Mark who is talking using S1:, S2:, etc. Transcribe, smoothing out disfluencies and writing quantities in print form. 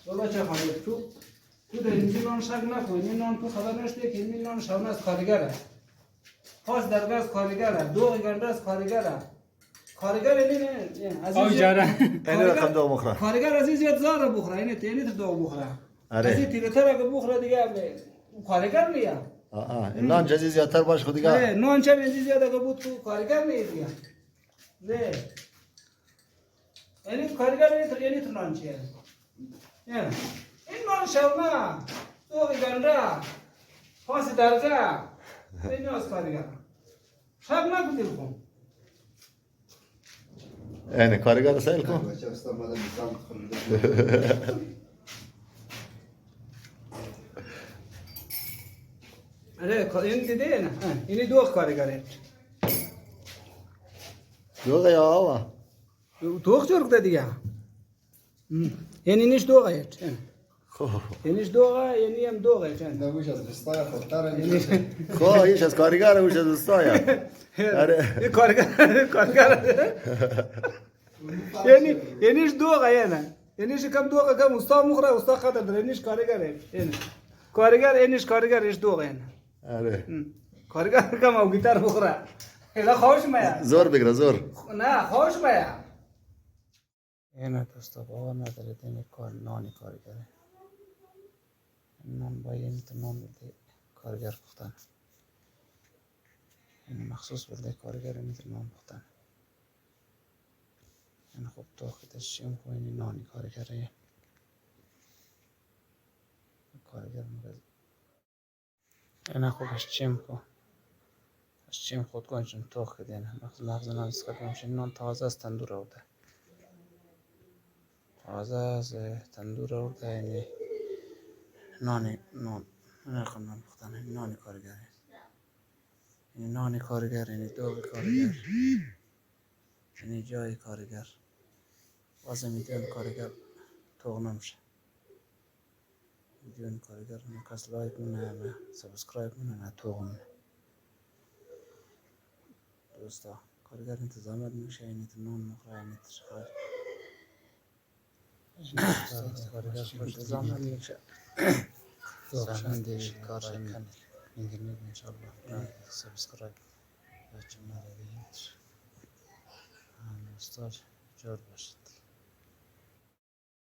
S1: بابا چه خواهی تو در اینجا نان شک نکنی. این نان تو خبر نشته که این نان شونه از کارگره. خاص درگاه از کارگره. 2 گنده از کارگره. کارگر اینه
S2: آو جاره
S3: اینه رقم دو مخره.
S1: کارگر از این زیاد زار بخوره. اینه تینی تو دو بخوره. از این تیرتر اگه بخوره دیگه کارگر نیا.
S3: نان جزی زیادتر باش خود دیگه.
S1: نان چه بنزی زیاد اگه بود تو کارگر نیا دیگه. نه. اینی کارگر اینی تو نان چیه؟ این نان شونه. 2 گنده. خاص درگاه. اینه از کارگر. شک نکنی بکن.
S3: اینه کارگر سیل کن.
S1: این دیده نه اینی 2 کارگره.
S3: دوغه یا آوا؟
S1: دوغ چرک دیگه. اینیش دوغه. اینیش دوغه اینی هم دوغه.
S4: نگوش از دستای خودتر
S3: خواه ایش از کارگر اوش از دستای.
S1: این کارگر. اینیش دوغه نه. اینیش کم دوغه کم استاد مخره استاد خاطر داره. اینیش کارگره. کارگر اینیش کارگرش دوغه نه.
S3: آره.
S1: کارگر کم او گیتار مخره. اینا خوش میاد.
S3: زور بگیره زور.
S1: نه خوش میاد.
S2: اینه دوستا باور ندارید این کار نانی کارگره. نان با این تو نان بده کارگر پختن. این مخصوص بده کارگر میتونه نان پختن. این خوب تو خودش چیم کو این نانی کارگره. کارگر مگه این خوبش چیم کو. چیم خود کنشون تو خدین. مغز نان اسکات میشه نان تازه از تندور آورده. تازه از تندور آورده یعنی نان نرخم نان پختن این نان کارگر. این نان کارگر یعنی دوغ کارگر. یعنی جای کارگر. واسه میدون کارگر توغ نمیشه. میدون کارگر کس لایک منه سابسکرایب منه توغ منه. دوستا کارگر انتظامات میشه این نان مخره این تشخیص. کارگر انتظامات میشه. زمین کار کنید. اینترنت انشالله سابسکرایب بچه ندارید. استاد جور باشید.